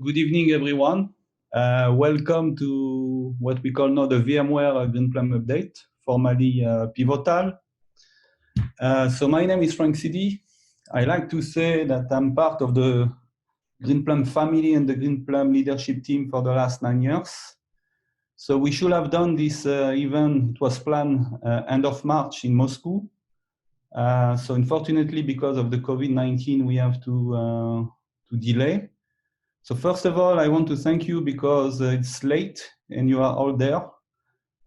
Good evening, everyone. Welcome to what we call now the VMware Greenplum update, formerly Pivotal. So my name is Frank Sidi. I like to say that I'm part of the Greenplum family and the Greenplum leadership team for the last 9 years. So we should have done this event, it was planned end of March in Moscow. So unfortunately, because of the COVID-19, we have to delay. So first of all, I want to thank you because it's late and you are all there.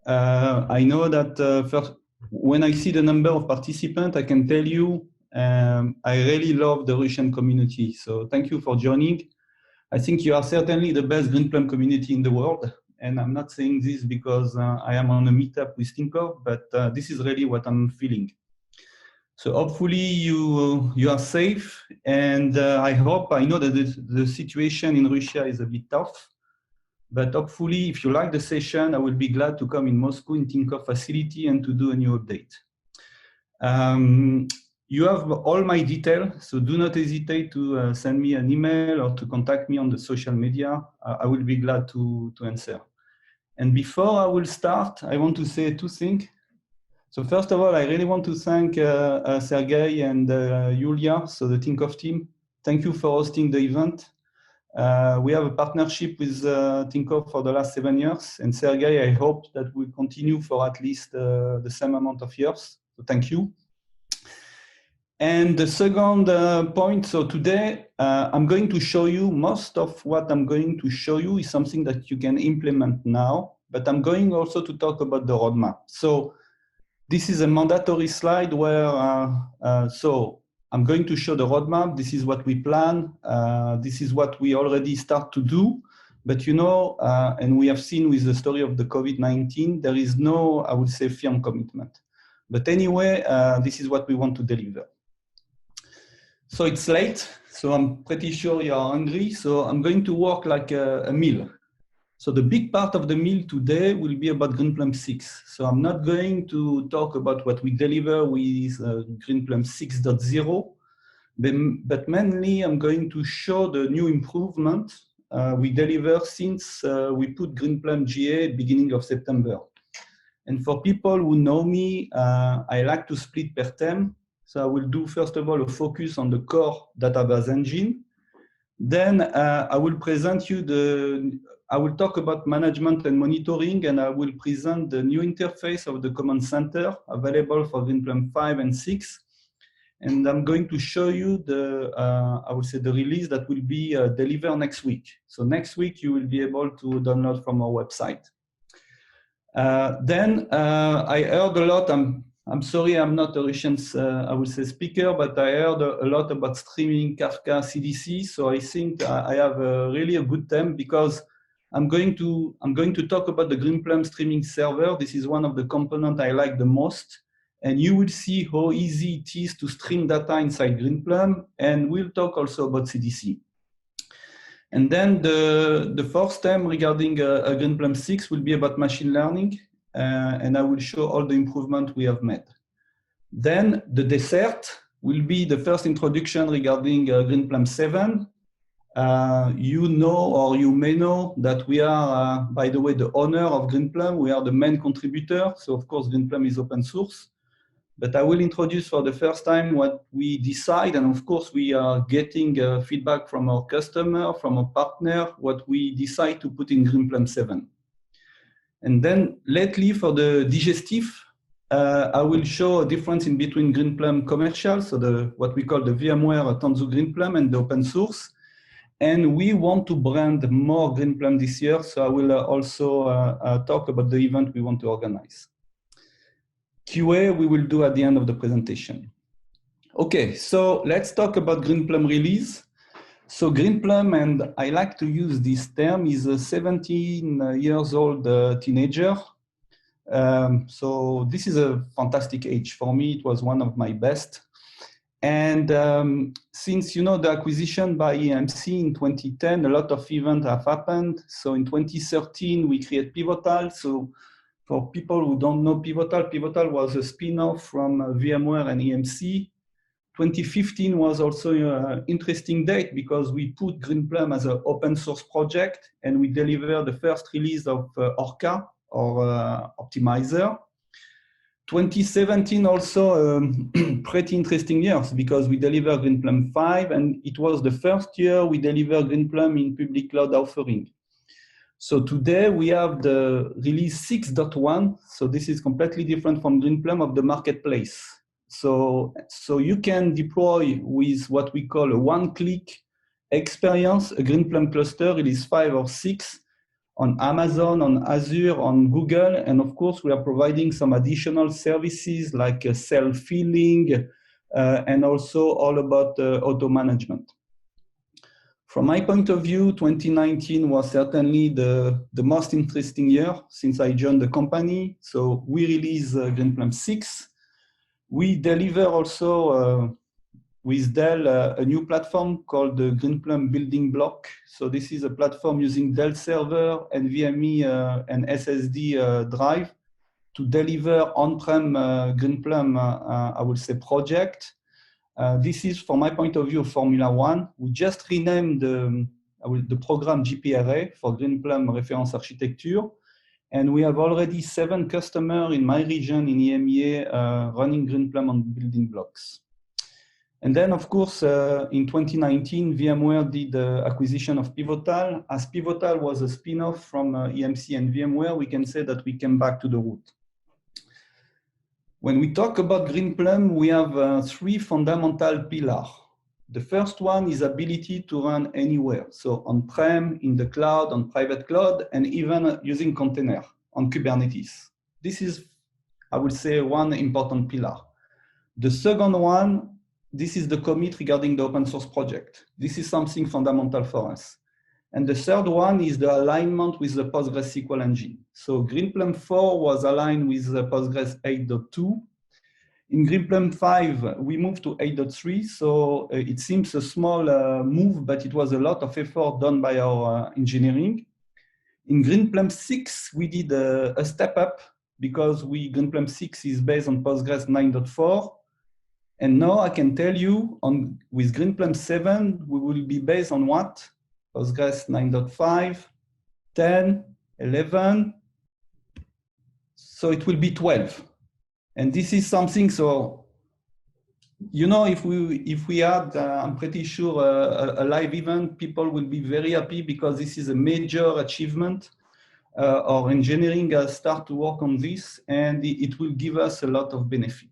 I know that first, when I see the number of participants, I can tell you I really love the Russian community. So thank you for joining. I think you are certainly the best Greenplum community in the world. And I'm not saying this because I am on a meetup with Tinkoff, but this is really what I'm feeling. So hopefully you are safe, and I know that the situation in Russia is a bit tough, but hopefully if you like the session, I will be glad to come in Moscow in Tinkoff facility and to do a new update. You have all my details, so do not hesitate to send me an email or to contact me on the social media. I will be glad to answer. And before I will start, I want to say two things. So first of all, I really want to thank Sergey and Yulia, so the Tinkoff team. Thank you for hosting the event. We have a partnership with Tinkoff for the last 7 years, and Sergey, I hope that we continue for at least the same amount of years. So thank you. And the second point, so today I'm going to show you most of what I'm going to show you is something that you can implement now, but I'm going also to talk about the roadmap. So this is a mandatory slide where, so I'm going to show the roadmap. This is what we plan. This is what we already start to do. But you know, and we have seen with the story of the COVID-19, there is no, I would say, firm commitment. But anyway, this is what we want to deliver. So it's late, so I'm pretty sure you are hungry. So I'm going to work like a meal. So the big part of the meal today will be about Greenplum 6. So I'm not going to talk about what we deliver with Greenplum 6.0, but mainly I'm going to show the new improvement we deliver since we put Greenplum GA beginning of September. And for people who know me, I like to split per theme. So I will do, first of all, a focus on the core database engine. Then I will present you I will talk about management and monitoring, and I will present the new interface of the command center available for Greenplum 5 and 6. And I'm going to show you I would say the release that will be delivered next week. So next week, you will be able to download from our website. Then I heard a lot, I'm sorry, I'm not a Russian, I would say, speaker, but I heard a lot about streaming Kafka CDC. So I think I have really a good theme because I'm going to talk about the Greenplum streaming server. This is one of the components I like the most. And you will see how easy it is to stream data inside Greenplum. And we'll talk also about CDC. And then the fourth theme regarding Greenplum 6 will be about machine learning. And I will show all the improvement we have made. Then the dessert will be the first introduction regarding Greenplum 7. You know, or you may know that we are, by the way, the owner of Greenplum. We are the main contributor. So of course, Greenplum is open source. But I will introduce for the first time what we decide. And of course, we are getting feedback from our customer, from our partner, what we decide to put in Greenplum 7. And then lately for the digestive, I will show a difference in between Greenplum commercial, so what we call the VMware Tanzu Greenplum and the open source. And we want to brand more Greenplum this year, so I will also talk about the event we want to organize. QA we will do at the end of the presentation. Okay, so let's talk about Greenplum release. So Greenplum, and I like to use this term, is a 17 years old teenager. So this is a fantastic age. For me, it was one of my best. And since, you know, the acquisition by EMC in 2010, a lot of events have happened. So in 2013, we created Pivotal. So for people who don't know Pivotal, Pivotal was a spin-off from VMware and EMC. 2015 was also an interesting date because we put Greenplum as an open source project and we delivered the first release of Orca, or optimizer. 2017 also pretty interesting years because we delivered Greenplum 5 and it was the first year we delivered Greenplum in public cloud offering. So today we have the release 6.1. So this is completely different from Greenplum of the marketplace. So you can deploy with what we call a one-click experience, a Greenplum cluster, release 5 or 6, on Amazon, on Azure, on Google, and of course we are providing some additional services like self-healing and also all about auto management. From my point of view, 2019 was certainly the most interesting year since I joined the company. So we released Greenplum 6. We deliver also with Dell a new platform called the Greenplum Building Block. So this is a platform using Dell server, NVMe and SSD drive to deliver on-prem Greenplum, I would say, project. This is, from my point of view, Formula One. We just renamed the program GPRA for Greenplum Reference Architecture. And we have already 7 customers in my region in EMEA running Greenplum on building blocks. And then, of course, in 2019, VMware did the acquisition of Pivotal. As Pivotal was a spin-off from EMC and VMware, we can say that we came back to the root. When we talk about Greenplum, we have 3 fundamental pillars. The first one is ability to run anywhere. So on-prem, in the cloud, on private cloud, and even using container on Kubernetes. This is, I would say, one important pillar. The second one, this is the commit regarding the open source project. This is something fundamental for us. And the third one is the alignment with the PostgreSQL engine. So Greenplum 4 was aligned with the Postgres 8.2. In Greenplum 5, we moved to 8.3. So it seems a small move, but it was a lot of effort done by our engineering. In Greenplum 6, we did a step up because Greenplum 6 is based on Postgres 9.4. And now I can tell you with Greenplum 7, we will be based on what? Postgres 9.5, 10, 11. So it will be 12. And this is something, so, you know, if we had, I'm pretty sure, a live event, people will be very happy because this is a major achievement. Our engineering has started to work on this and it will give us a lot of benefit.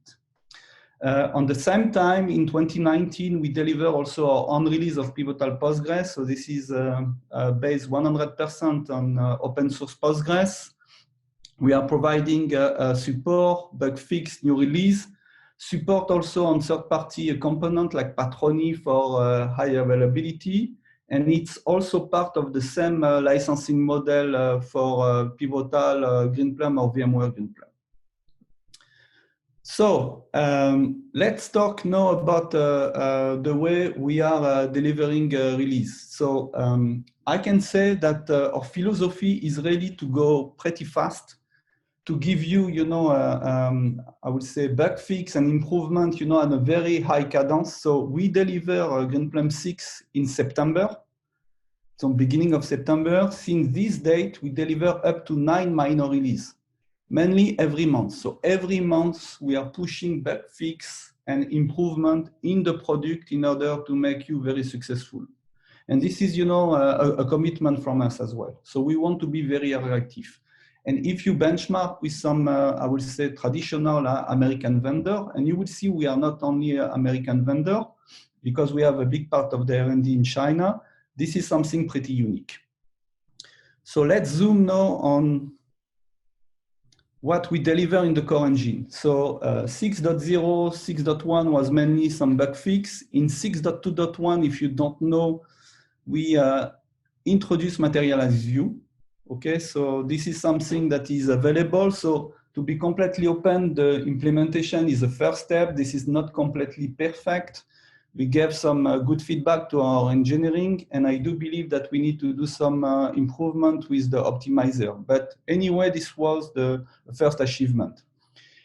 On the same time, in 2019, we deliver also our own release of Pivotal Postgres. So this is based 100% on open source Postgres. We are providing support, bug fix, new release, support also on third-party component like Patroni for high availability. And it's also part of the same licensing model for Pivotal Greenplum or VMware Greenplum. So let's talk now about the way we are delivering release. So I can say that our philosophy is really to go pretty fast, to give you, you know, I would say bug fix and improvement, you know, at a very high cadence. So we deliver Greenplum 6 in September. So beginning of September, since this date, we deliver up to 9 minor releases. Mainly every month. So every month we are pushing bug fix and improvement in the product in order to make you very successful. And this is, you know, a commitment from us as well. So we want to be very reactive. And if you benchmark with some, I would say, traditional American vendor, and you will see we are not only an American vendor, because we have a big part of the R&D in China, this is something pretty unique. So let's zoom now on what we deliver in the core engine. So 6.0, 6.1 was mainly some bug fix. In 6.2.1, if you don't know, we introduced Materialize View. Okay, so this is something that is available. So to be completely open, the implementation is the first step. This is not completely perfect. We gave some good feedback to our engineering, and I do believe that we need to do some improvement with the optimizer. But anyway, this was the first achievement.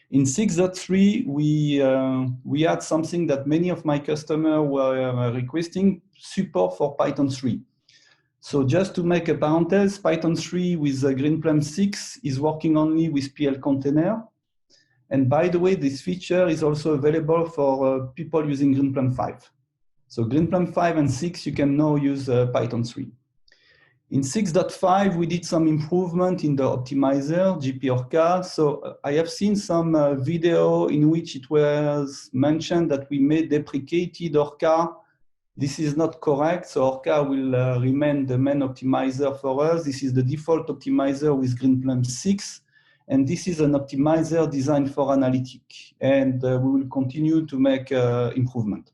In 6.3, we had something that many of my customers were requesting, support for Python 3. So just to make a parenthesis, Python 3 with Greenplum 6 is working only with PL container. And by the way, this feature is also available for people using Greenplum 5. So Greenplum 5 and 6, you can now use Python 3. In 6.5, we did some improvement in the optimizer, GP-Orca. So I have seen some video in which it was mentioned that we may deprecated Orca. This is not correct. So Orca will remain the main optimizer for us. This is the default optimizer with Greenplum 6. And this is an optimizer designed for analytic. And we will continue to make improvement.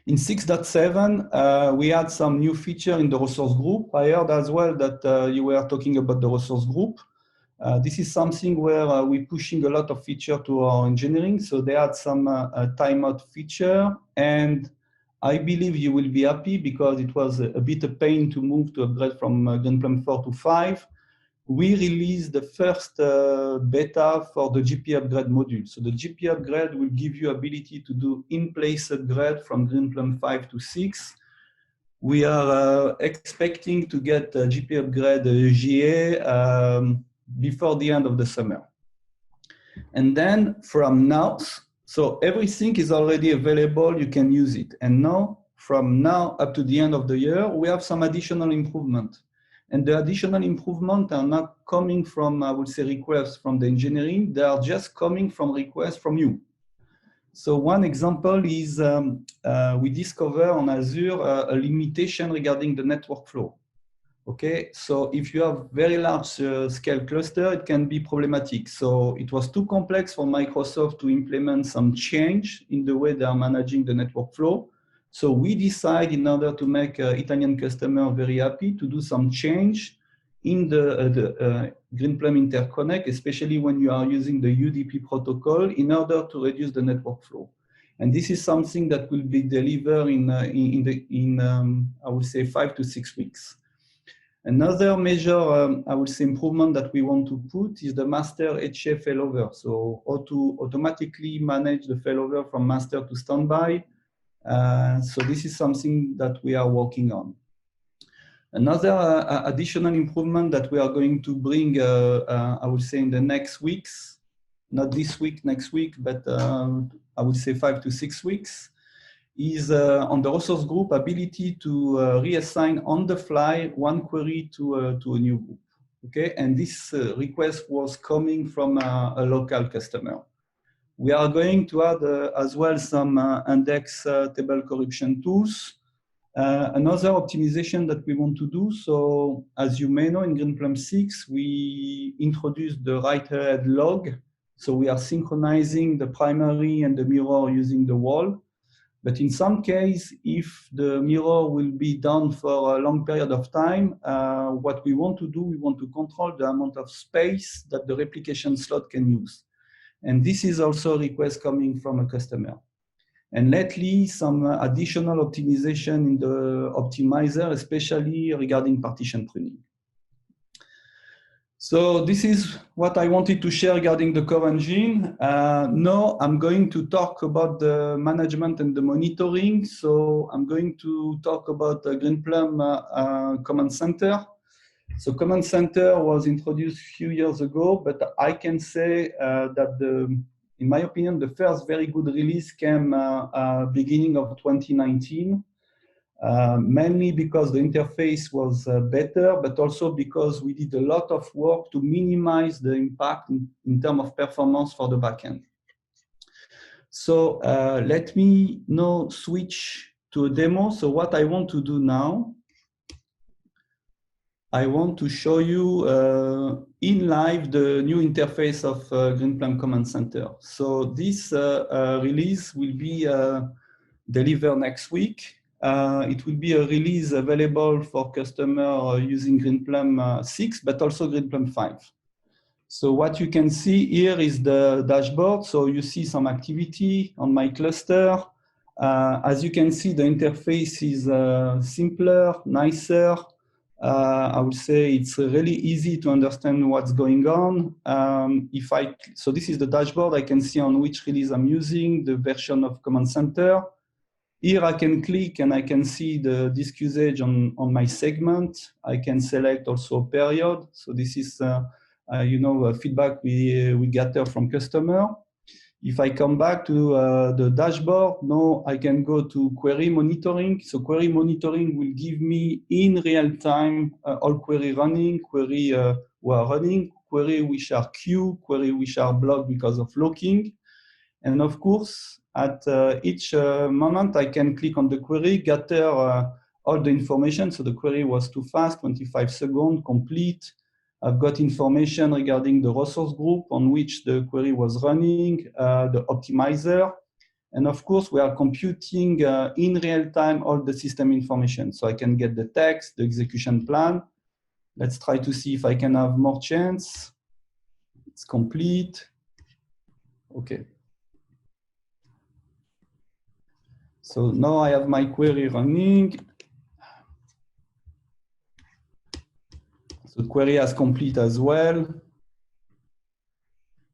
In 6.7, we had some new feature in the resource group. I heard as well that you were talking about the resource group. This is something where we're pushing a lot of feature to our engineering. So they had some timeout feature. And I believe you will be happy because it was a bit of pain to move to upgrade from Greenplum 4 to 5. We released the first beta for the GP upgrade module. So the GP upgrade will give you ability to do in-place upgrade from Greenplum 5 to 6. We are expecting to get GP upgrade GA before the end of the summer. And then from now, so everything is already available, you can use it. And now, from now up to the end of the year, we have some additional improvement. And the additional improvements are not coming from, I would say, requests from the engineering. They are just coming from requests from you. So one example is we discover on Azure a limitation regarding the network flow. Okay, so if you have very large scale cluster, it can be problematic. So it was too complex for Microsoft to implement some change in the way they are managing the network flow. So we decide, in order to make Italian customer very happy, to do some change in the Greenplum interconnect, especially when you are using the UDP protocol, in order to reduce the network flow. And this is something that will be delivered in I would say 5 to 6 weeks. Another major, I would say, improvement that we want to put is the master HA failover. So how to automatically manage the failover from master to standby. So this is something that we are working on. Another additional improvement that we are going to bring, I would say in the next weeks, not this week, next week, but I would say 5 to 6 weeks, is on the resource group ability to reassign on the fly one query to a new group. Okay, and this request was coming from a local customer. We are going to add as well some index table corruption tools. Another optimization that we want to do, so as you may know, in Greenplum 6, we introduced the write-ahead log. So we are synchronizing the primary and the mirror using the wall. But in some case, if the mirror will be down for a long period of time, what we want to do, we want to control the amount of space that the replication slot can use. And this is also a request coming from a customer. And lately, some additional optimization in the optimizer, especially regarding partition pruning. So this is what I wanted to share regarding the core engine. Now I'm going to talk about the management and the monitoring. So I'm going to talk about the Greenplum Command Center. So Command Center was introduced a few years ago, but I can say that in my opinion, the first very good release came beginning of 2019. Mainly because the interface was better, but also because we did a lot of work to minimize the impact in terms of performance for the backend. So let me now switch to a demo. So what I want to do now, I want to show you in live the new interface of Greenplum Command Center. So this release will be delivered next week. It will be a release available for customer using Greenplum 6, but also Greenplum 5. So what you can see here is the dashboard. So you see some activity on my cluster. As you can see, the interface is simpler, nicer. I would say it's really easy to understand what's going on. So this is the dashboard. I can see on which release I'm using, the version of Command Center. Here I can click and I can see the disk usage on my segment. I can select also a period. So this is feedback we gather from customer. If I come back to the dashboard, now I can go to query monitoring. So query monitoring will give me in real time all query running, query who are running, query which are queue, query which are blocked because of locking. And of course, at each moment, I can click on the query, gather all the information. So the query was too fast, 25 seconds, complete. I've got information regarding the resource group on which the query was running, the optimizer. And of course, we are computing in real time all the system information. So I can get the text, the execution plan. Let's try to see if I can have more chance. It's complete. Okay. So now I have my query running. So the query has complete as well.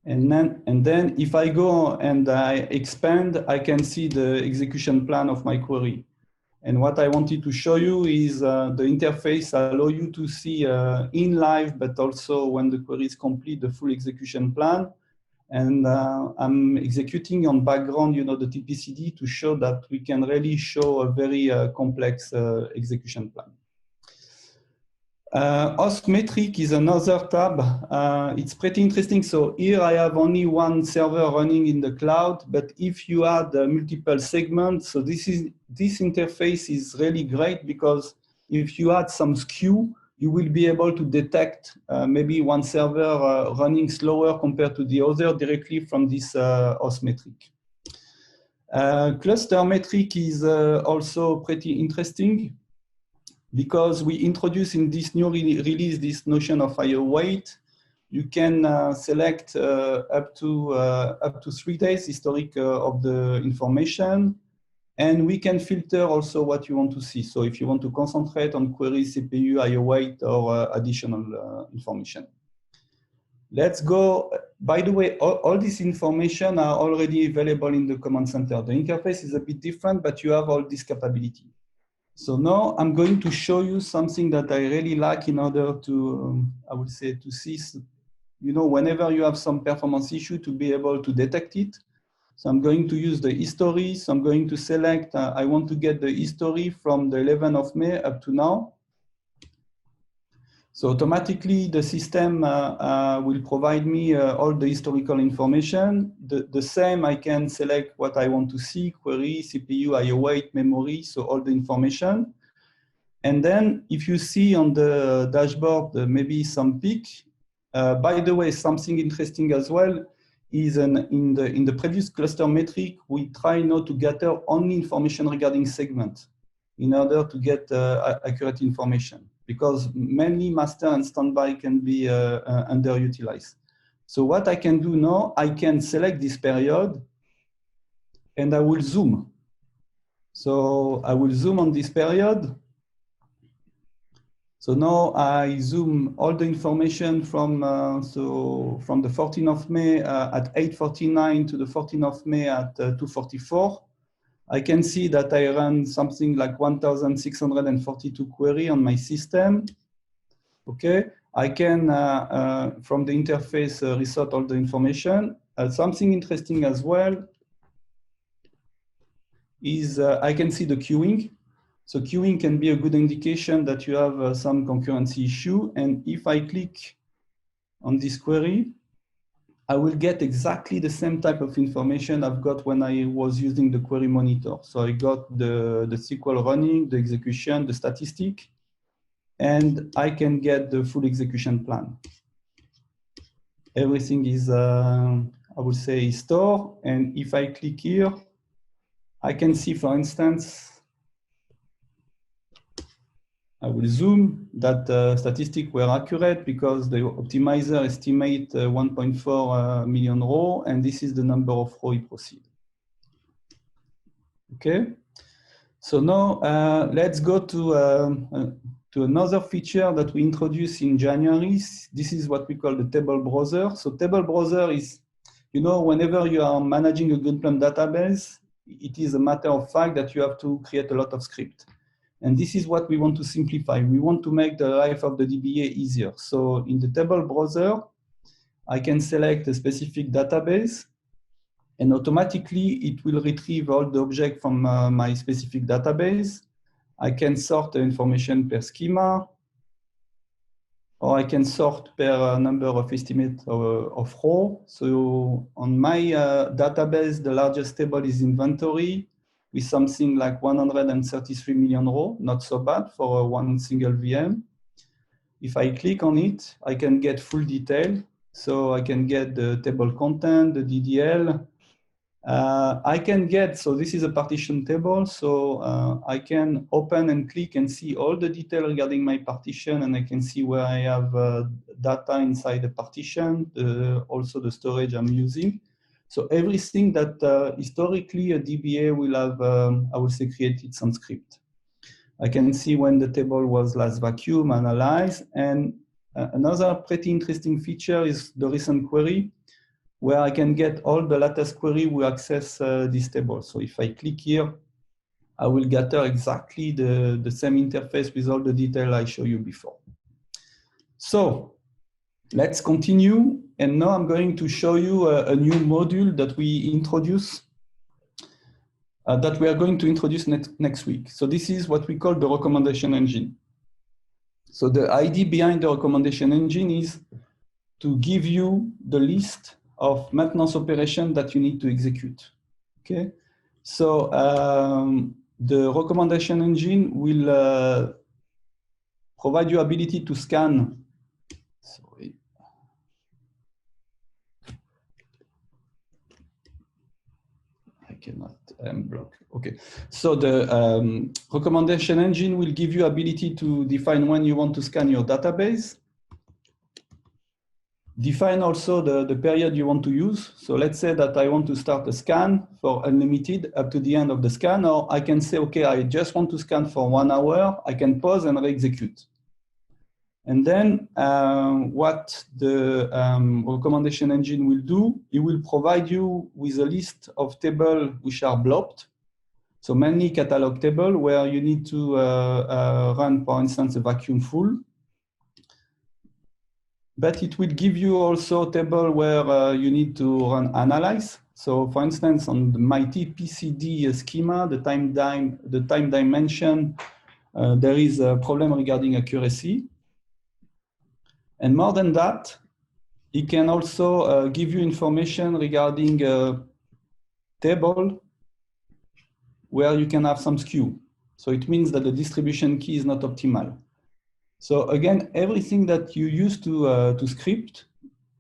And then if I go and I expand, I can see the execution plan of my query. And what I wanted to show you is the interface allow you to see in live, but also when the query is complete, the full execution plan. And I'm executing on background, the TPCD to show that we can really show a very complex execution plan. Host metric is another tab. It's pretty interesting. So here I have only one server running in the cloud, but if you add multiple segments, so this interface is really great because if you add some skew, you will be able to detect maybe one server running slower compared to the other directly from this host metric. Cluster metric is also pretty interesting because we introduce in this new release this notion of IO wait. You can select up to 3 days historic of the information. And we can filter also what you want to see. So if you want to concentrate on query, CPU, IO wait, or additional information. Let's go. By the way, all this information are already available in the Command Center. The interface is a bit different, but you have all this capability. So now I'm going to show you something that I really like in order to, I would say, to see, whenever you have some performance issue, to be able to detect it. So I'm going to use the history. So I'm going to select, I want to get the history from the 11th of May up to now. So automatically the system will provide me all the historical information. The same, I can select what I want to see, query, CPU, IO wait, memory, so all the information. And then if you see on the dashboard, maybe some peak. By the way, something interesting as well is in the previous cluster metric, we try not to gather only information regarding segment in order to get accurate information, because mainly master and standby can be underutilized. So what I can do now, I can select this period and I will zoom. So I will zoom on this period. So now I zoom all the information from the 14th of May at 8:49 to the 14th of May at 2:44. I can see that I run something like 1,642 query on my system. Okay, I can from the interface resort all the information. Something interesting as well is I can see the queuing. So queuing can be a good indication that you have some concurrency issue. And if I click on this query, I will get exactly the same type of information I've got when I was using the query monitor. So I got the SQL running, the execution, the statistic, and I can get the full execution plan. Everything is, I would say, stored. And if I click here, I can see, for instance, I will zoom that statistics were accurate because the optimizer estimate 1.4 million rows, and this is the number of rows it proceed. Okay, so now let's go to to another feature that we introduced in January. This is what we call the table browser. So table browser is, whenever you are managing a Greenplum database, it is a matter of fact that you have to create a lot of script. And this is what we want to simplify. We want to make the life of the DBA easier. So in the table browser, I can select a specific database, and automatically it will retrieve all the objects from my specific database. I can sort the information per schema, or I can sort per number of estimate of row. So on my database, the largest table is inventory with something like 133 million rows, not so bad for one single VM. If I click on it, I can get full detail. So I can get the table content, the DDL. I can get, so this is a partition table, so I can open and click and see all the detail regarding my partition, and I can see where I have data inside the partition, also the storage I'm using. So everything that historically a DBA will have, I would say, created some script. I can see when the table was last vacuum, analyzed, and another pretty interesting feature is the recent query, where I can get all the latest query we access this table. So if I click here, I will gather exactly the same interface with all the detail I showed you before. So let's continue. And now I'm going to show you a new module that we introduce, that we are going to introduce next week. So this is what we call the recommendation engine. So the idea behind the recommendation engine is to give you the list of maintenance operation that you need to execute. Okay, so the recommendation engine will provide you ability to scan. Sorry. I cannot block. Okay, so the recommendation engine will give you ability to define when you want to scan your database. Define also the period you want to use. So let's say that I want to start a scan for unlimited up to the end of the scan, or I can say, okay, I just want to scan for 1 hour. I can pause and re-execute. And then what the recommendation engine will do, it will provide you with a list of tables which are blocked. So mainly catalog table where you need to run, for instance, a vacuum full. But it will give you also a table where you need to run analyze. So for instance, on the mighty PCD schema, the time dimension, there is a problem regarding accuracy. And more than that, it can also give you information regarding a table where you can have some skew. So it means that the distribution key is not optimal. So again, everything that you use to script,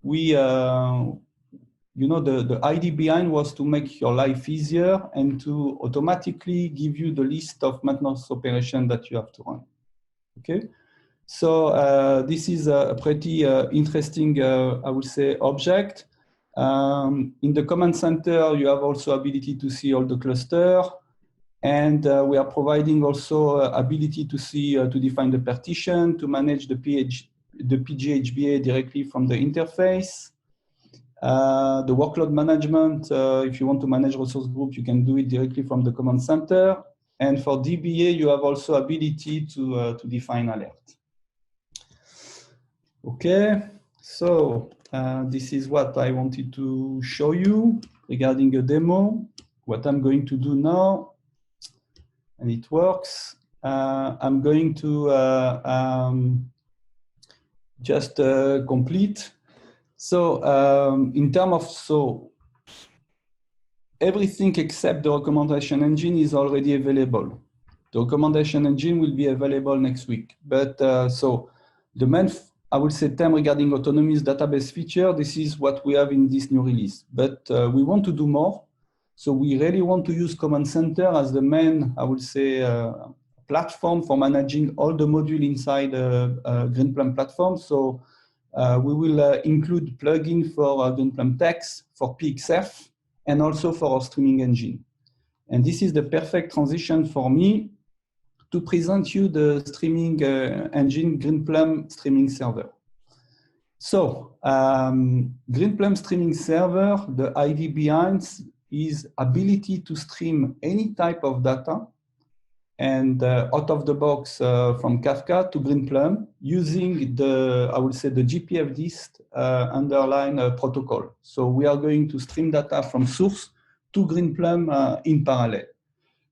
we, the idea behind was to make your life easier and to automatically give you the list of maintenance operation that you have to run. Okay, so this is a pretty interesting, I would say, object. In the command center, you have also ability to see all the cluster. And we are providing also ability to see, to define the partition, to manage the PGHBA directly from the interface. The workload management, if you want to manage resource group, you can do it directly from the command center. And for DBA, you have also ability to define alert. Okay, so this is what I wanted to show you regarding a demo. What I'm going to do now, and it works. I'm going to just complete. So in terms of, everything except the recommendation engine is already available. The recommendation engine will be available next week. But so the main, I would say, term regarding autonomous database feature, this is what we have in this new release. But we want to do more. So we really want to use Command Center as the main, I would say, platform for managing all the modules inside Greenplum platform. So we will include plugin for Greenplum Text, for PXF, and also for our streaming engine. And this is the perfect transition for me to present you the streaming engine Greenplum streaming server. So Greenplum streaming server, the idea behind is ability to stream any type of data and out of the box from Kafka to Greenplum using the, I would say, the GPFDist underlying protocol. So we are going to stream data from source to Greenplum in parallel.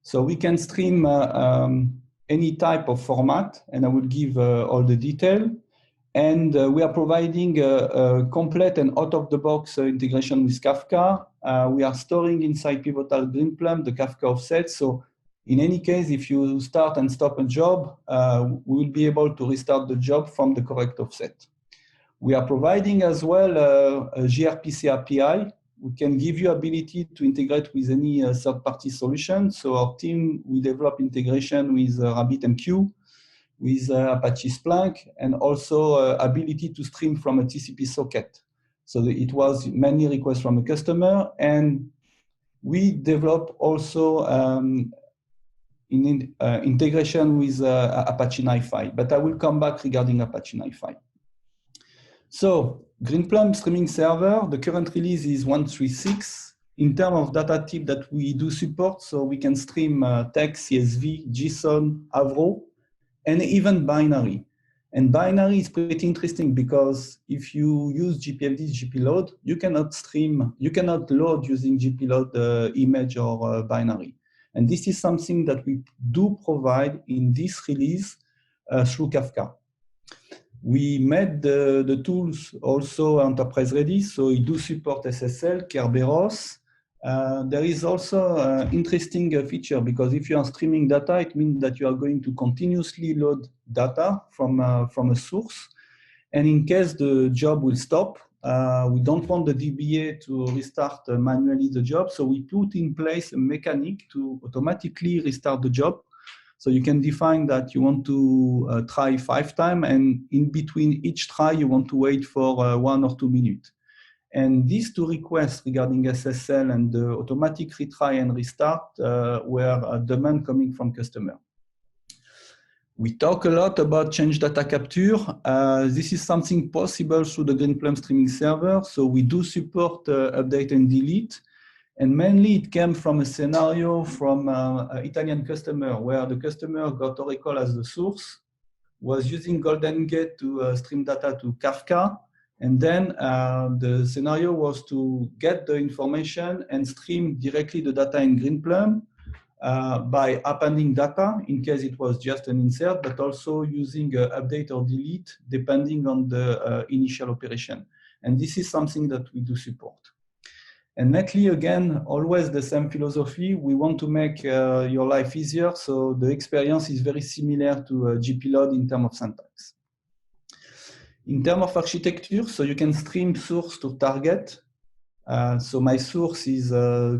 So we can stream any type of format, and I will give all the detail. And we are providing a complete and out-of-the-box integration with Kafka. We are storing inside Pivotal Greenplum the Kafka offset. So in any case, if you start and stop a job, we will be able to restart the job from the correct offset. We are providing as well a gRPC API. We can give you ability to integrate with any third-party solution. So our team, we develop integration with RabbitMQ, with Apache Splunk, and also ability to stream from a TCP socket. So it was many requests from a customer, and we develop also integration with Apache NiFi, but I will come back regarding Apache NiFi. So Greenplum streaming server, the current release is 1.3.6. In terms of data type that we do support, so we can stream text, CSV, JSON, Avro, and even binary. And binary is pretty interesting because if you use GPFD, GPLoad, you cannot stream, you cannot load using GPLoad image or binary. And this is something that we do provide in this release through Kafka. We made the tools also enterprise ready, so we do support SSL, Kerberos. There is also an interesting feature because if you are streaming data, it means that you are going to continuously load data from a source. And in case the job will stop, we don't want the DBA to restart manually the job. So we put in place a mechanic to automatically restart the job. So you can define that you want to try 5 times, and in between each try, you want to wait for 1 or 2 minutes. And these 2 requests regarding SSL and the automatic retry and restart were a demand coming from customer. We talk a lot about change data capture. This is something possible through the Greenplum streaming server. So we do support update and delete. And mainly it came from a scenario from an Italian customer where the customer got Oracle as the source, was using Golden Gate to stream data to Kafka. And then the scenario was to get the information and stream directly the data in Greenplum by appending data in case it was just an insert, but also using update or delete depending on the initial operation. And this is something that we do support. And Netley, again, always the same philosophy. We want to make your life easier. So the experience is very similar to GPLoad in terms of syntax. In terms of architecture, so you can stream source to target. So my source is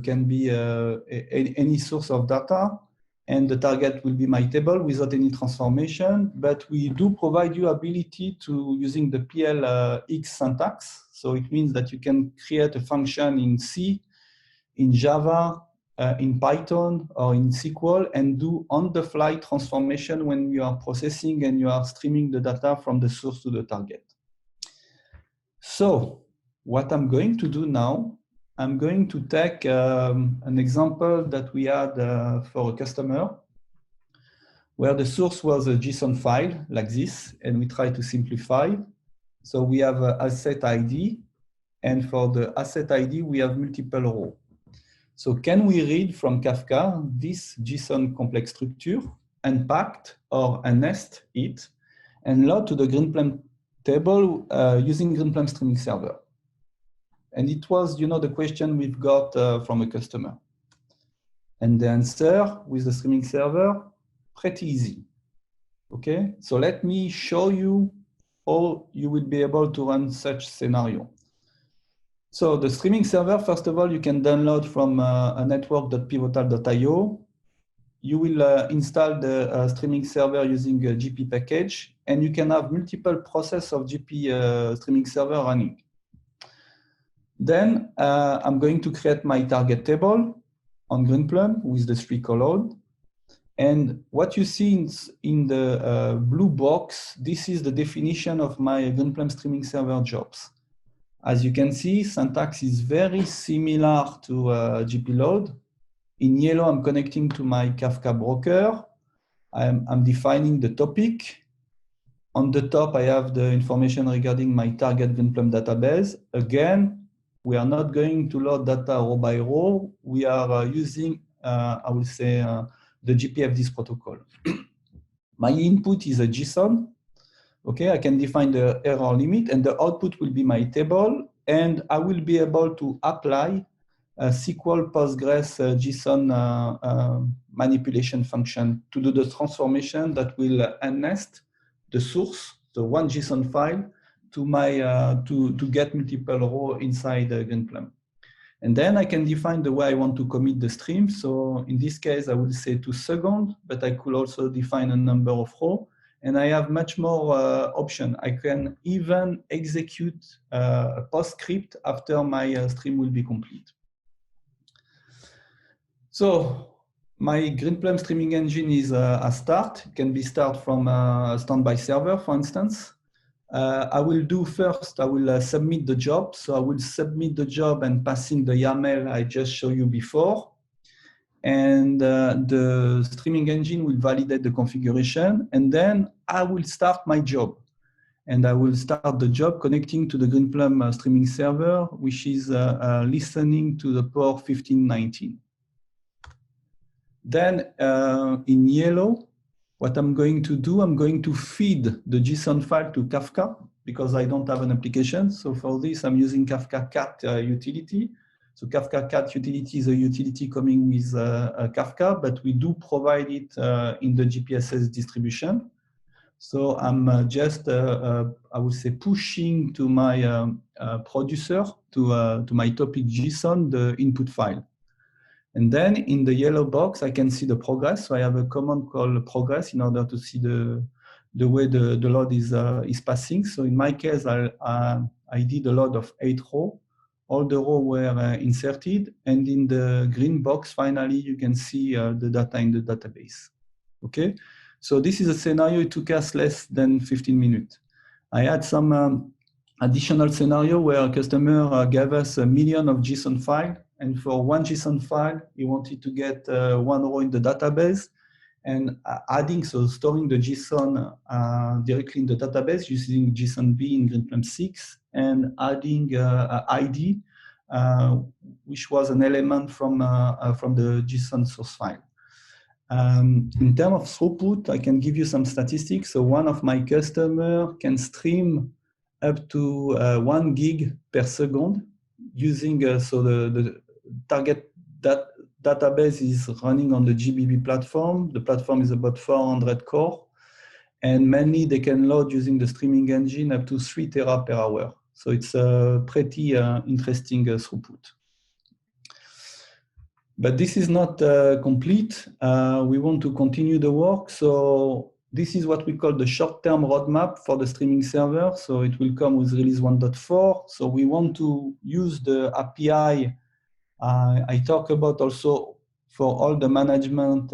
can be any source of data, and the target will be my table without any transformation. But we do provide you ability to using the PLX syntax. So it means that you can create a function in C, in Java, in Python, or in SQL, and do on-the-fly transformation when you are processing and you are streaming the data from the source to the target. So what I'm going to do now, I'm going to take an example that we had for a customer where the source was a JSON file like this, and we try to simplify. So we have an asset ID, and for the asset ID, we have multiple rows. So can we read from Kafka this JSON complex structure, unpacked or unnest it, and load to the Greenplum table using Greenplum streaming server? And it was, the question we've got from a customer. And the answer with the streaming server, pretty easy. Okay, so let me show you how you will be able to run such scenario. So the streaming server, first of all, you can download from a network.pivotal.io. You will install the streaming server using a GP package, and you can have multiple processes of GP streaming server running. Then I'm going to create my target table on Greenplum with the 3 columns. And what you see in the blue box, this is the definition of my Greenplum streaming server jobs. As you can see, syntax is very similar to GPLoad. In yellow, I'm connecting to my Kafka broker. I'm defining the topic. On the top, I have the information regarding my target Greenplum database. Again, we are not going to load data row by row. We are using, I will say, the GPFDis protocol. My input is a JSON. Okay, I can define the error limit, and the output will be my table, and I will be able to apply a SQL Postgres JSON manipulation function to do the transformation that will unnest the source, the one JSON file, to my to get multiple rows inside Greenplum. And then I can define the way I want to commit the stream. So in this case, I will say 2 seconds, but I could also define a number of rows. And I have much more option. I can even execute a postscript after my stream will be complete. So my Greenplum streaming engine is a start. It can be start from a standby server, for instance. I will do first, I will submit the job. So I will submit the job and pass in the YAML I just showed you before. And the streaming engine will validate the configuration. And then I will start my job. And I will start the job connecting to the Greenplum streaming server, which is listening to the port 1519. Then in yellow, what I'm going to do, I'm going to feed the JSON file to Kafka because I don't have an application. So for this, I'm using Kafka Cat utility. So Kafka Cat utility is a utility coming with Kafka, but we do provide it in the GPSS distribution. So I'm just, I would say, pushing to my producer, to my topic JSON, the input file. And then in the yellow box, I can see the progress. So I have a command called progress in order to see the way the load is passing. So in my case, I did a load of 8 rows. All the rows were inserted. And in the green box, finally, you can see the data in the database. Okay. So this is a scenario. It took us less than 15 minutes. I had some additional scenario where a customer gave us 1 million of JSON file. And for one JSON file, he wanted to get 1 row in the database and adding, so storing the JSON directly in the database using JSONB in Greenplum 6 and adding ID, which was an element from the JSON source file. In terms of throughput, I can give you some statistics. So one of my customers can stream up to 1 gig per second using, so the target database is running on the GBB platform. The platform is about 400 core. And mainly they can load using the streaming engine up to 3 tera per hour. So it's a pretty interesting throughput. But this is not complete. We want to continue the work. So this is what we call the short-term roadmap for the streaming server. So it will come with release 1.4. So we want to use the API I talk about also for all the management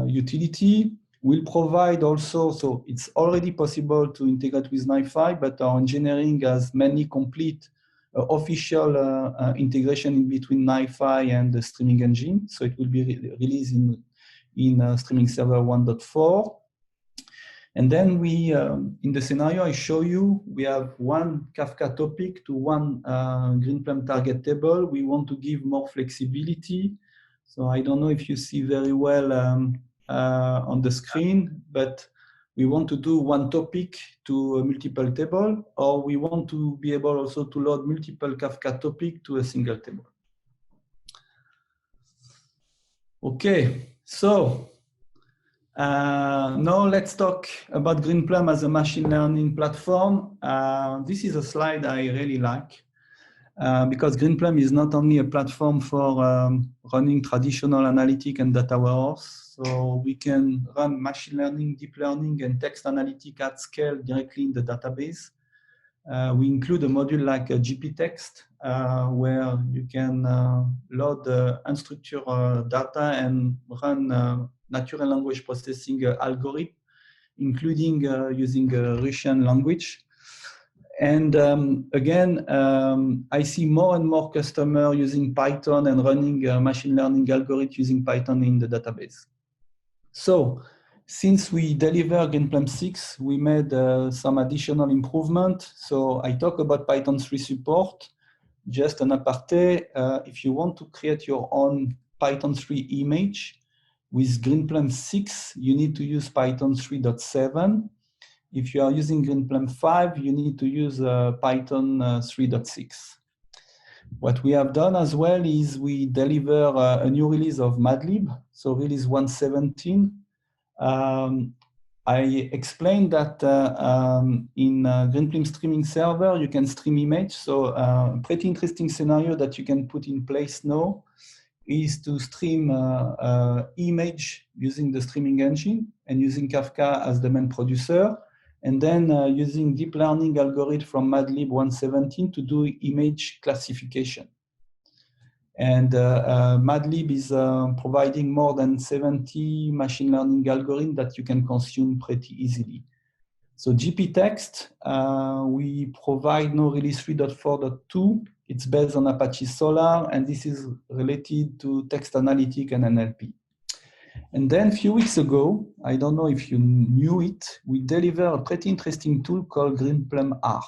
utility. We'll provide also, so it's already possible to integrate with NiFi, but our engineering has many complete official integration in between NiFi and the streaming engine. So it will be released in streaming server 1.4. And then we, in the scenario I show you, we have one Kafka topic to one Greenplum target table. We want to give more flexibility. So I don't know if you see very well on the screen, but we want to do one topic to a multiple table, or we want to be able also to load multiple Kafka topic to a single table. Okay, so now let's talk about Greenplum as a machine learning platform. This is a slide I really like because Greenplum is not only a platform for running traditional analytic and data warehouse. So we can run machine learning, deep learning, and text analytic at scale directly in the database. We include a module like GPText, where you can load unstructured data and run natural language processing algorithm, including using Russian language. And again, I see more and more customers using Python and running machine learning algorithm using Python in the database. So since we deliver GreenPlum 6, we made some additional improvement. So I talk about Python 3 support. Just an aparté, if you want to create your own Python 3 image with GreenPlum 6, you need to use Python 3.7. If you are using GreenPlum 5, you need to use Python 3.6. What we have done as well is we deliver a new release of Madlib, so release 117. I explained that in GreenPlum streaming server, you can stream image. So a pretty interesting scenario that you can put in place now is to stream image using the streaming engine and using Kafka as the main producer, and then using deep learning algorithm from Madlib 117 to do image classification. And Madlib is providing more than 70 machine learning algorithms that you can consume pretty easily. So GPText, we provide now release 3.4.2. It's based on Apache Solr, and this is related to text analytics and NLP. And then a few weeks ago, I don't know if you knew it, we delivered a pretty interesting tool called GreenPlum R.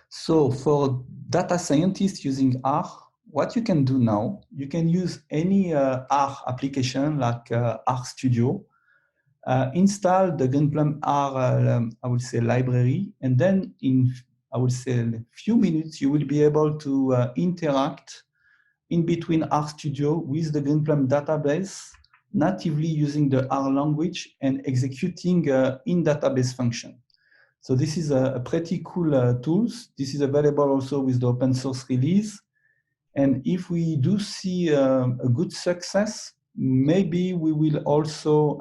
So for data scientists using R, what you can do now, you can use any R application like RStudio, install the GreenPlum R, I would say, library, and then in, I would say, a few minutes, you will be able to interact in between RStudio with the GreenPlum database, natively using the R language and executing in-database function. So this is a pretty cool tool. This is available also with the open source release. And if we do see a good success, maybe we will also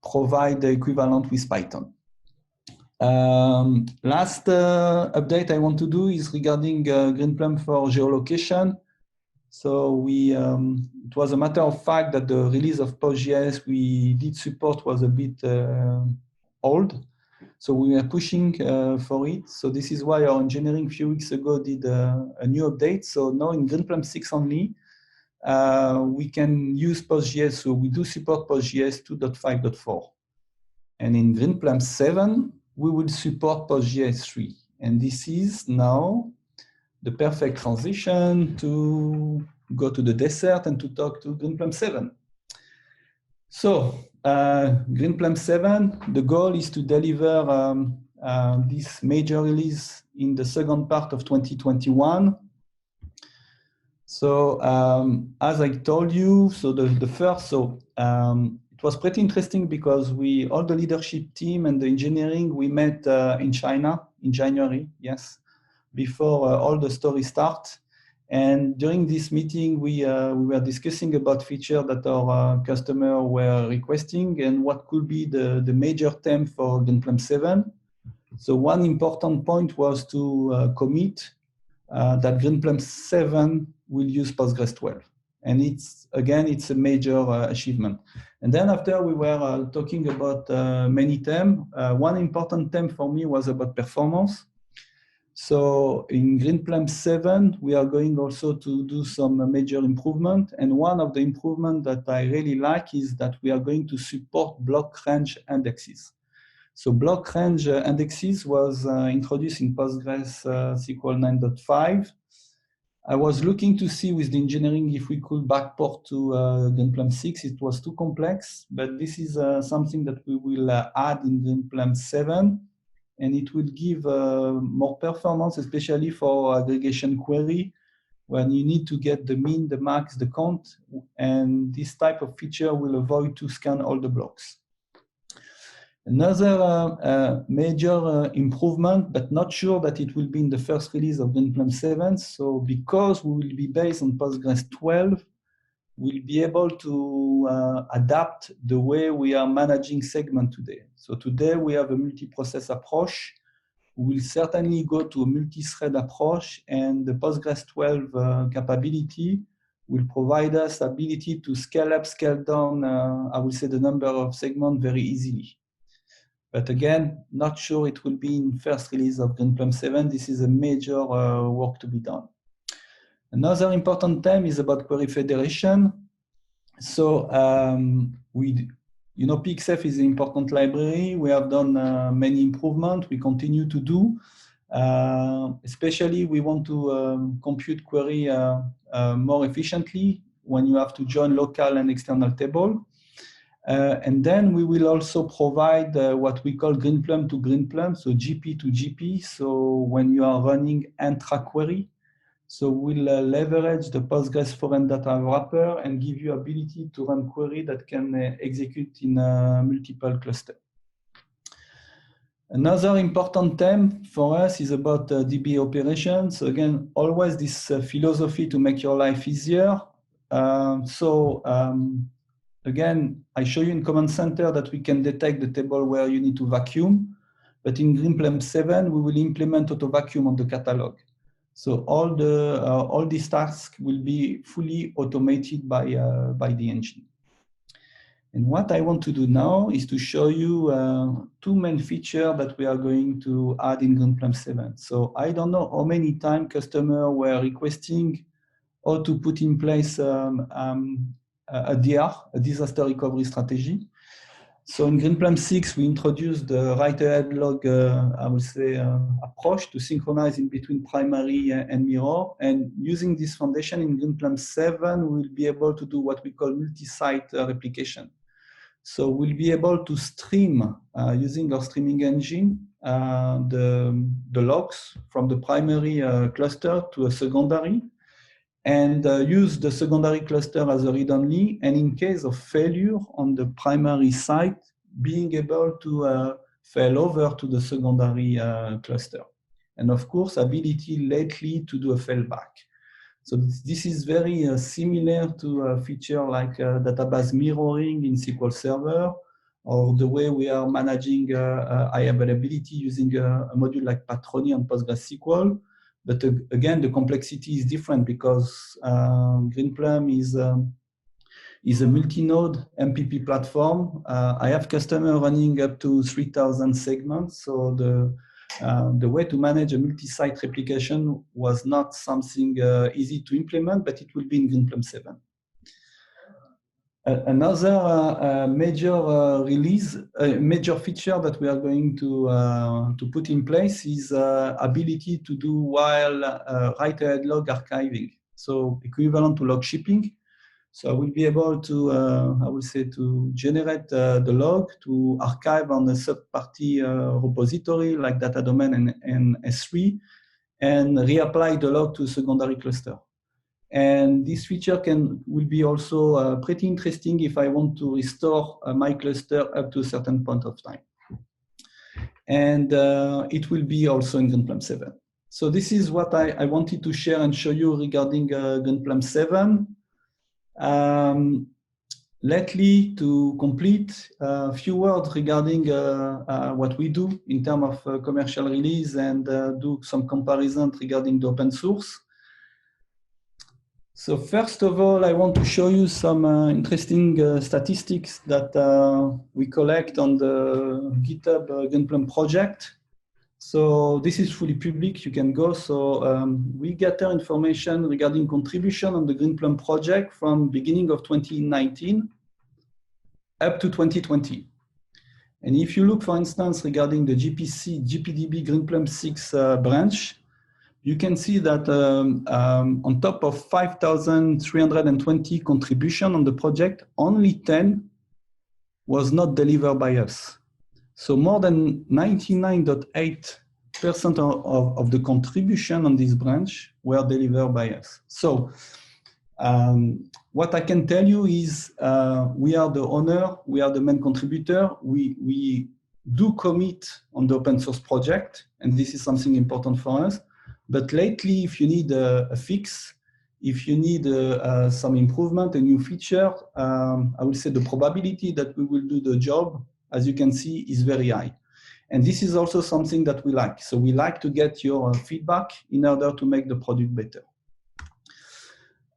provide the equivalent with Python. Last update I want to do is regarding GreenPlum for geolocation. So it was a matter of fact that the release of PostGIS we did support was a bit old. So we were pushing for it. So this is why our engineering a few weeks ago did a new update. So now in GreenPlum 6 only, we can use PostGIS. So we do support PostGIS 2.5.4. And in GreenPlum 7, we will support PostGIS 3. And this is now the perfect transition to go to the dessert and to talk to GreenPlum 7. So GreenPlum 7, the goal is to deliver this major release in the second part of 2021. So as I told you, so the first, so it was pretty interesting because all the leadership team and the engineering, we met in China in January, yes, before all the story starts. And during this meeting, we were discussing about features that our customers were requesting and what could be the major theme for GreenPlum 7. So one important point was to commit that GreenPlum 7 will use Postgres 12. And it's a major achievement. And then after we were talking about many themes, one important theme for me was about performance. So in GreenPlum 7, we are going also to do some major improvement. And one of the improvements that I really like is that we are going to support block range indexes. So block range indexes was introduced in Postgres SQL 9.5. I was looking to see with the engineering if we could backport to GreenPlum 6. It was too complex, but this is something that we will add in GreenPlum 7. And it will give more performance, especially for aggregation query, when you need to get the mean, the max, the count, and this type of feature will avoid to scan all the blocks. Another major improvement, but not sure that it will be in the first release of GreenPlum 7. So because we will be based on Postgres 12, we'll be able to adapt the way we are managing segment today. So today we have a multi-process approach. We'll certainly go to a multi-thread approach, and the Postgres 12 capability will provide us ability to scale up, scale down, I will say the number of segments very easily. But again, not sure it will be in first release of Greenplum 7. This is a major work to be done. Another important theme is about query federation. So PXF is an important library. We have done many improvements. We continue to do. Especially, we want to compute query more efficiently when you have to join local and external table. And then we will also provide what we call Greenplum to Greenplum, so GP to GP. So when you are running intra query, so we'll leverage the Postgres foreign data wrapper and give you ability to run query that can execute in multiple clusters. Another important theme for us is about DB operations. So again, always this philosophy to make your life easier. Again, I show you in Command Center that we can detect the table where you need to vacuum. But in Greenplum 7, we will implement auto vacuum on the catalog. So all these tasks will be fully automated by the engine. And what I want to do now is to show you two main features that we are going to add in Greenplum 7. So I don't know how many times customers were requesting how to put in place a DR, a disaster recovery strategy. So in Greenplum 6, we introduced the write-ahead log, I would say, approach to synchronize in between primary and mirror. And using this foundation in Greenplum 7, we'll be able to do what we call multi-site replication. So we'll be able to stream, using our streaming engine, the logs from the primary cluster to a secondary, and use the secondary cluster as a read-only, and in case of failure on the primary site, being able to fail over to the secondary cluster. And of course, ability lately to do a failback. So this is very similar to a feature like database mirroring in SQL Server, or the way we are managing high availability using a module like Patroni on PostgreSQL. But again, the complexity is different because Greenplum is a multi-node MPP platform. I have customers running up to 3,000 segments. So the way to manage a multi-site replication was not something easy to implement, but it will be in Greenplum 7. Another major feature that we are going to put in place is ability to do while write-ahead log archiving. So equivalent to log shipping. So I will be able to, I will say, to generate the log to archive on a third-party repository like data domain and S3, and reapply the log to secondary cluster. And this feature will be also pretty interesting if I want to restore my cluster up to a certain point of time. And it will be also in Greenplum 7. So this is what I wanted to share and show you regarding Greenplum 7. Lately, to complete a few words regarding what we do in terms of commercial release and do some comparison regarding the open source. So first of all, I want to show you some interesting statistics that we collect on the GitHub Greenplum project. So this is fully public, you can go. So we gather information regarding contribution on the Greenplum project from beginning of 2019 up to 2020. And if you look, for instance, regarding the GPDB Greenplum 6 branch, you can see that on top of 5,320 contribution on the project, only 10 was not delivered by us. So more than 99.8% of the contribution on this branch were delivered by us. So what I can tell you is we are the owner, we are the main contributor, we do commit on the open source project, and this is something important for us. But lately, if you need a fix, if you need some improvement, a new feature, I would say the probability that we will do the job, as you can see, is very high. And this is also something that we like. So we like to get your feedback in order to make the product better.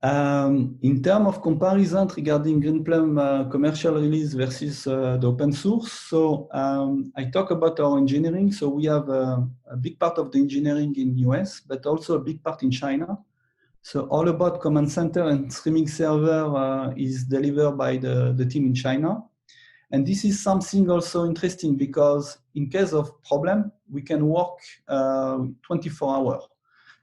In terms of comparison regarding Greenplum commercial release versus the open source, so I talk about our engineering. So we have a big part of the engineering in US, but also a big part in China. So all about command center and streaming server is delivered by the team in China. And this is something also interesting because in case of problem, we can work 24 hours.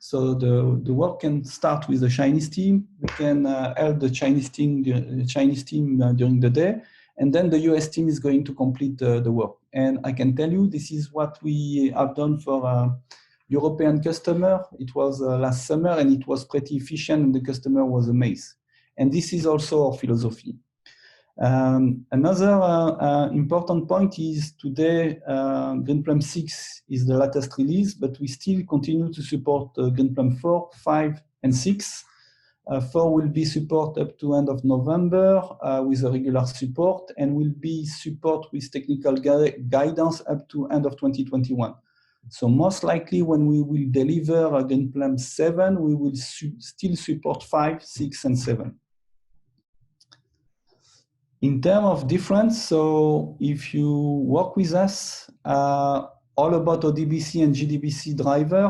So the work can start with the Chinese team. We can help the Chinese team during the day, and then the US team is going to complete the work. And I can tell you, this is what we have done for a European customer. It was last summer, and it was pretty efficient, and the customer was amazed. And this is also our philosophy. Another important point is today Greenplum 6 is the latest release, but we still continue to support Greenplum 4, 5, and 6. 4 will be support up to end of November with a regular support, and will be support with technical guidance up to end of 2021. So most likely when we will deliver Greenplum 7, we will still support 5, 6, and 7. In terms of difference, so if you work with us, all about ODBC and JDBC driver,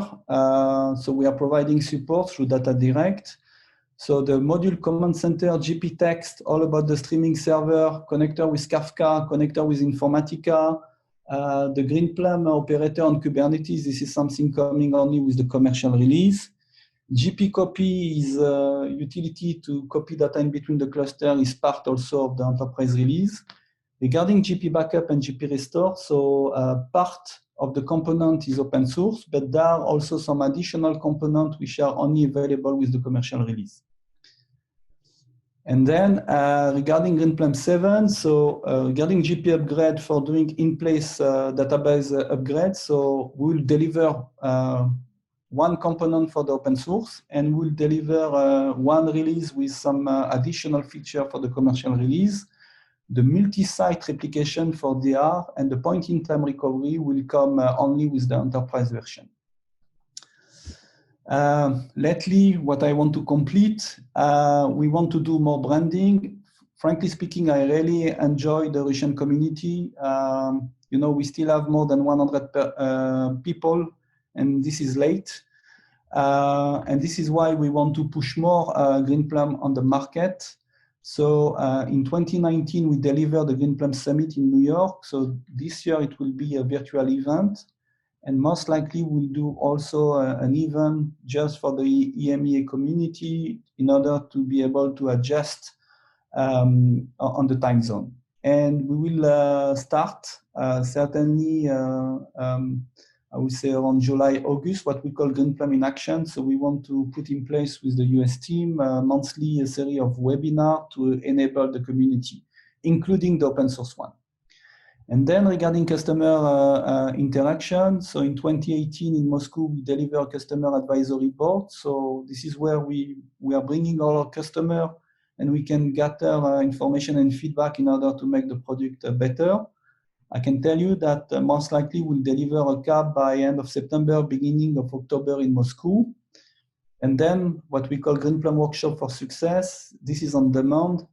so we are providing support through Data Direct. So the module command center, GP text, all about the streaming server, connector with Kafka, connector with Informatica, the Greenplum operator on Kubernetes, this is something coming only with the commercial release. GP copy is a utility to copy data in between the cluster, is part also of the enterprise release. Regarding GP backup and GP restore, so part of the component is open source, but there are also some additional components which are only available with the commercial release. And then regarding Greenplum 7, so regarding GP upgrade for doing in-place database upgrade, so we'll deliver one component for the open source, and we'll deliver one release with some additional feature for the commercial release. The multi-site replication for DR and the point-in-time recovery will come only with the enterprise version. Lately, what I want to complete, we want to do more branding. Frankly speaking, I really enjoy the Russian community. You know, we still have more than 100 people, and this is late. And this is why we want to push more Greenplum on the market. So in 2019, we delivered the Greenplum Summit in New York. So this year it will be a virtual event. And most likely we'll do also an event just for the EMEA community in order to be able to adjust on the time zone. And we will start certainly, I would say around July, August, what we call Greenplum in Action. So we want to put in place with the US team monthly a series of webinars to enable the community, including the open source one. And then regarding customer interaction, so in 2018 in Moscow, we deliver a customer advisory board. So this is where we are bringing all our customers, and we can gather information and feedback in order to make the product better. I can tell you that most likely we'll deliver a CAB by end of September, beginning of October in Moscow. And then what we call Greenplum Workshop for Success, this is on demand.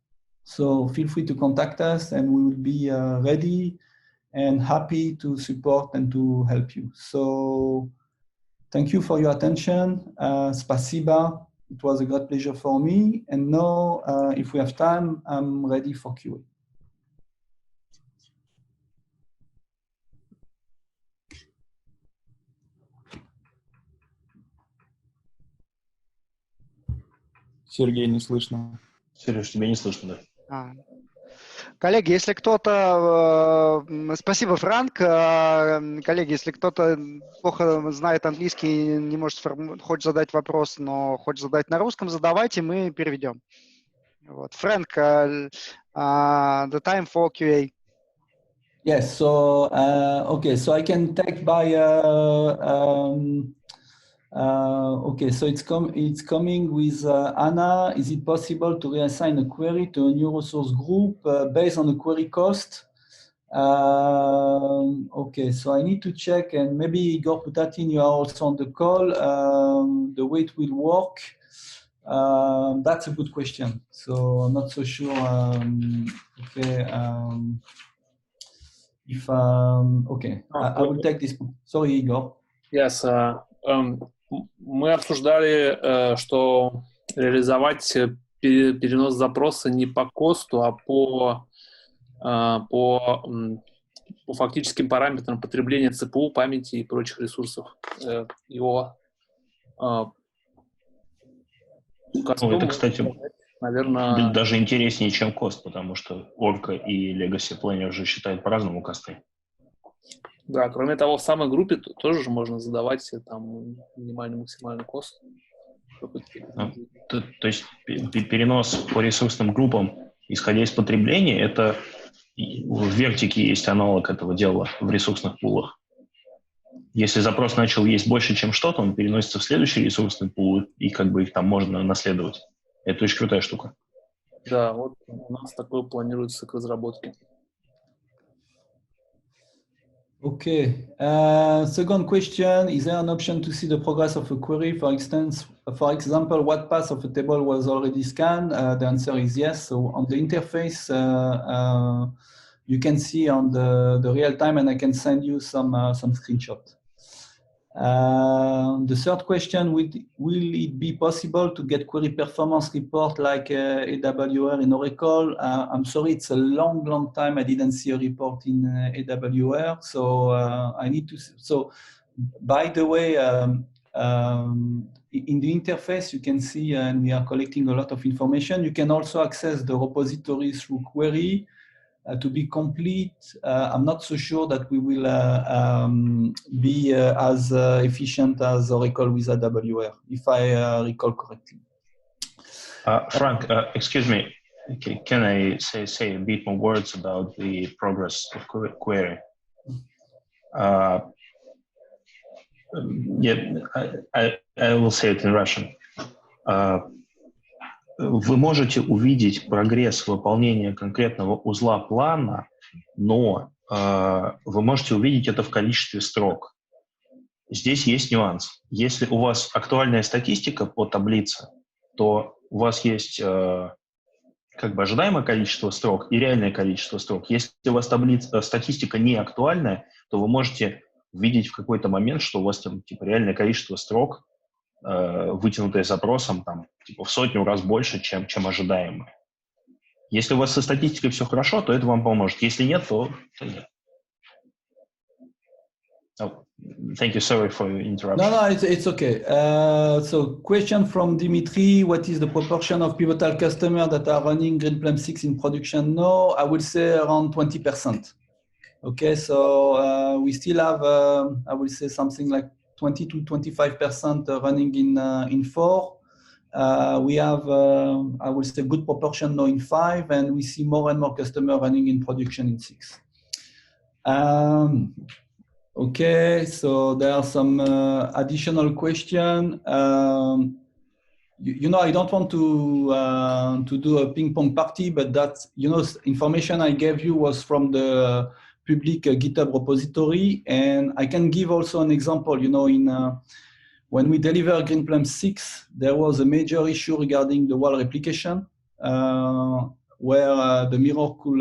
So feel free to contact us, and we will be ready and happy to support and to help you. So thank you for your attention. Spasiba. It was a great pleasure for me. And now, if we have time, I'm ready for QA. Сергей, не слышно. Сереж, тебя не слышно, да. Коллеги, если кто-то... Спасибо, Франк. Коллеги, если кто-то плохо знает английский, не может хочет задать вопрос, но хочет задать на русском, задавайте, мы переведем. Вот. Фрэнк, the time for QA. Yes, so, okay, so I can take by... okay, so it's coming with Anna. Is it possible to reassign a query to a new resource group based on the query cost? Okay, so I need to check, and maybe Igor Putatin, you are also on the call, the way it will work. That's a good question. So I'm not so sure. Okay. Okay, I will take this. Sorry, Igor. Yes. Мы обсуждали, что реализовать перенос запроса не по косту, а по фактическим параметрам потребления ЦПУ, памяти и прочих ресурсов. Его это, кстати, наверное, даже интереснее, чем кост, потому что Orca и Legacy Planner уже считают по-разному косты. Да, кроме того, в самой группе тоже можно задавать там минимальный, максимальный кост. То есть перенос по ресурсным группам, исходя из потребления, это в вертике есть аналог этого дела в ресурсных пулах. Если запрос начал есть больше, чем что-то, он переносится в следующий ресурсный пул, и как бы их там можно наследовать. Это очень крутая штука. Да, вот у нас такое планируется к разработке. Okay. Second question: is there an option to see the progress of a query? For example, what path of a table was already scanned? The answer is yes. So on the interface, you can see on the real time, and I can send you some screenshots. The third question: will it be possible to get query performance report like AWR in Oracle? I'm sorry, it's a long time I didn't see a report in AWR, so I need to. So, by the way, in the interface, you can see, and we are collecting a lot of information. You can also access the repository through query. To be complete, I'm not so sure that we will be as efficient as Oracle with AWR, if I recall correctly. Frank, excuse me, can I say a bit more words about the progress of query? I will say it in Russian. Вы можете увидеть прогресс выполнения конкретного узла плана, но вы можете увидеть это в количестве строк. Здесь есть нюанс. Если у вас актуальная статистика по таблице, то у вас есть как бы ожидаемое количество строк и реальное количество строк. Если у вас статистика не актуальная, то вы можете увидеть в какой-то момент, что у вас там типа реальное количество строк, вытянутое запросом там, типа, в 100 раз больше, чем ожидаемое. Если у вас со статистикой все хорошо, то это вам поможет. Если нет, то нет. Oh, thank you. Sorry for your interruption. No, it's okay. So question from Dimitri: what is the proportion of Pivotal customers that are running Greenplum 6 in production now? I would say around 20%. Okay, so we still have, I would say something like 20 to 25% running in 4. We have, I would say, good proportion now in 5, and we see more and more customers running in production in 6. Okay, so there are some additional questions. You know, I don't want to do a ping pong party, but that's, you know, information I gave you was from the public GitHub repository, and I can give also an example. You know, when we deliver Greenplum 6, there was a major issue regarding the wall replication, where the mirror could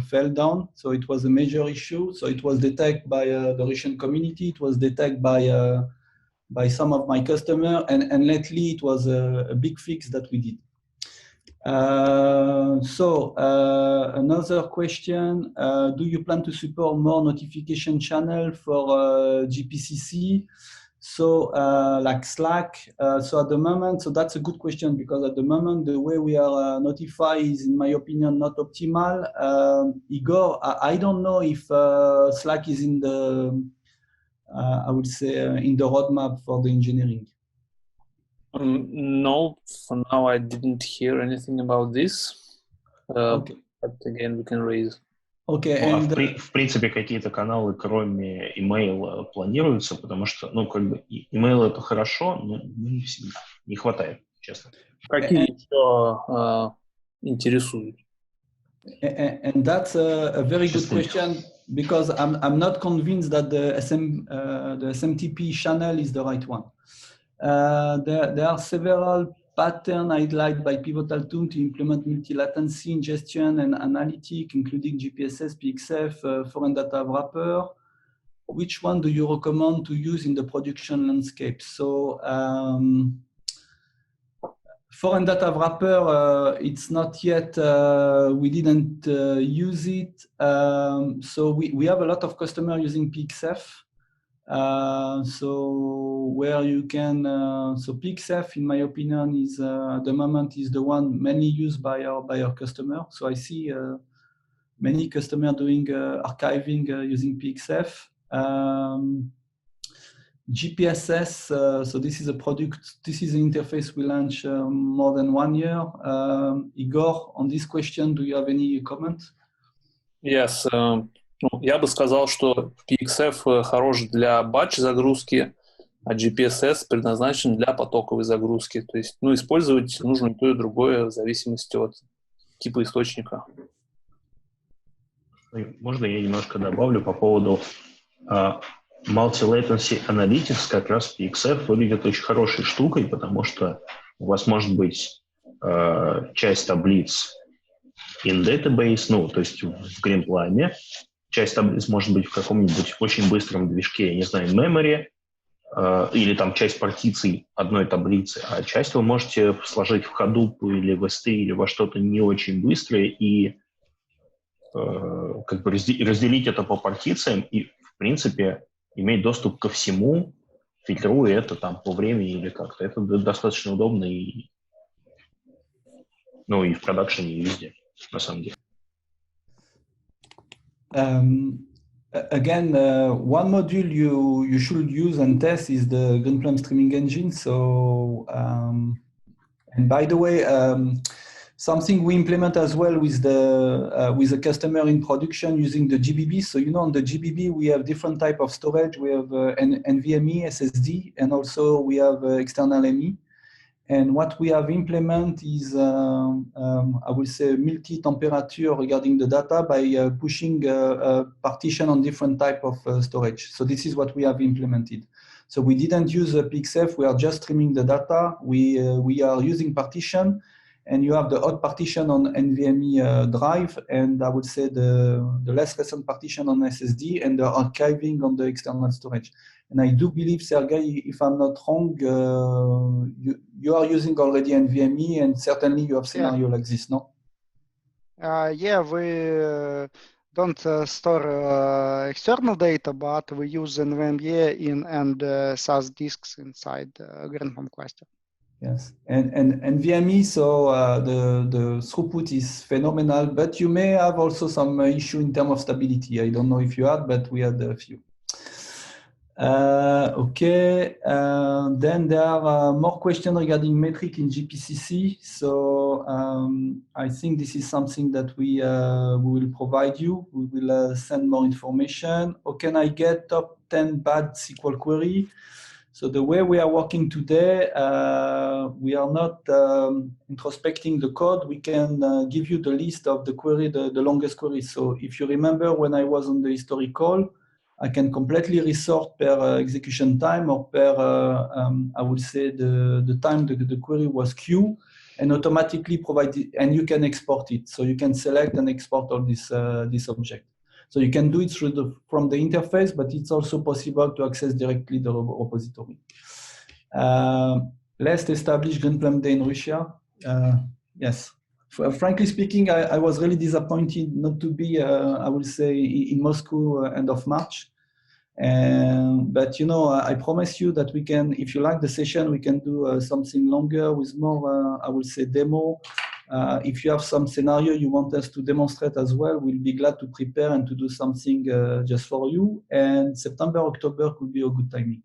fall down. So it was a major issue. So it was detected by the Russian community. It was detected by some of my customers, and lately it was a big fix that we did. Another question, do you plan to support more notification channel for GPCC? So like Slack, so at the moment, so that's a good question, because at the moment, the way we are notified is, in my opinion, not optimal. Igor, I don't know if Slack is in the, I would say, in the roadmap for the engineering. No, for now I didn't hear anything about this. Okay. But again, we can raise. Okay, ну, в принципе, какие-то каналы, кроме email, планируются, потому что, ну, как бы, email это хорошо, но не хватает, честно. Какие еще интересуют? And that's a very good question, because I'm not convinced that the SMTP channel is the right one. There are several pattern highlighted by Pivotal Tool to implement multi-latency ingestion and analytic, including GPSS, PXF, foreign data wrapper. Which one do you recommend to use in the production landscape? So foreign data wrapper, it's not yet, we didn't use it. So we have a lot of customers using PXF. So where you can, so PXF, in my opinion, is at the moment is the one mainly used by our customer. So I see many customers doing archiving using PXF. GPSS, so this is a product, this is an interface we launched more than 1 year. Igor, on this question, do you have any comment? Yes. Я бы сказал, что PXF хорош для батч-загрузки, а GPSS предназначен для потоковой загрузки. То есть, использовать нужно и то, и другое в зависимости от типа источника. Можно я немножко добавлю по поводу Multi-Latency Analytics? Как раз PXF выглядит очень хорошей штукой, потому что у вас может быть часть таблиц in database, то есть в гринплане, часть таблиц может быть в каком-нибудь очень быстром движке, я не знаю, memory, или там часть партиций одной таблицы, а часть вы можете сложить в Hadoop или в S3 или во что-то не очень быстрое и как бы разделить это по партициям и, в принципе, иметь доступ ко всему, фильтруя это там по времени или как-то. Это достаточно удобно и в продакшене, и везде, на самом деле. Again, one module you should use and test is the Greenplum streaming engine. So, and by the way, something we implement as well with the customer in production using the GBB. So on the GBB we have different type of storage. We have NVMe, SSD, and also we have external ME. And what we have implemented is, I will say, multi-temperature regarding the data by pushing a partition on different type of storage. So this is what we have implemented. So we didn't use a PXF. We are just streaming the data. We are using partition, and you have the hot partition on NVMe drive, and I would say the less recent partition on SSD, and the archiving on the external storage. And I do believe, Sergey, if I'm not wrong, you are using already NVMe, and certainly you have scenario like this, no? Yeah, we don't store external data, but we use NVMe and SAS disks inside the Greenplum cluster. Yes, and NVMe, so the throughput is phenomenal, but you may have also some issue in terms of stability. I don't know if you had, but we had a few. Okay, then there are more questions regarding metric in GPCC. So I think this is something that we will provide you. We will send more information. How can I get top 10 bad SQL query? So the way we are working today, we are not introspecting the code. We can give you the list of the query, the longest query. So if you remember when I was on the historical, I can completely resort per execution time or per, I would say, the time the query was queued, and automatically provide it, and you can export it. So you can select and export all this object. So you can do it from the interface, but it's also possible to access directly the repository. Let's establish Greenplum Day in Russia. Yes. Frankly speaking, I was really disappointed not to be, I would say, in Moscow end of March. But I promise you that we can, if you like the session, we can do something longer with more, I would say, demo. If you have some scenario you want us to demonstrate as well, we'll be glad to prepare and to do something just for you. And September, October could be a good timing.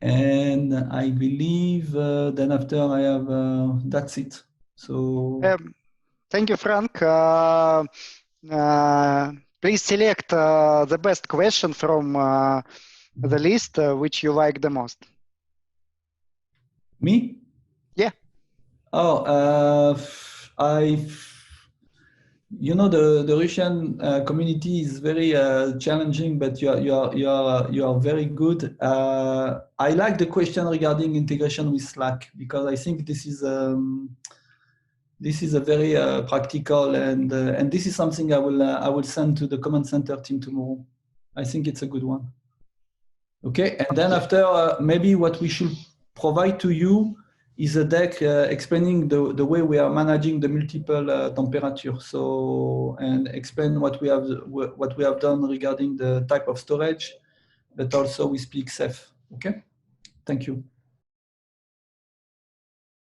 And I believe then after I have, that's it. So thank you, Frank. Please select the best question from the list which you like the most. Me? Yeah. Oh, You know, the Russian community is very challenging, but you are very good. I like the question regarding integration with Slack because I think this is a very practical and this is something I will send to the Command Center team tomorrow. I think it's a good one. Okay, and then after maybe what we should provide to you is a deck explaining the way we are managing the multiple temperature. So, and explain what we have done regarding the type of storage, but also with PXF. Okay, thank you.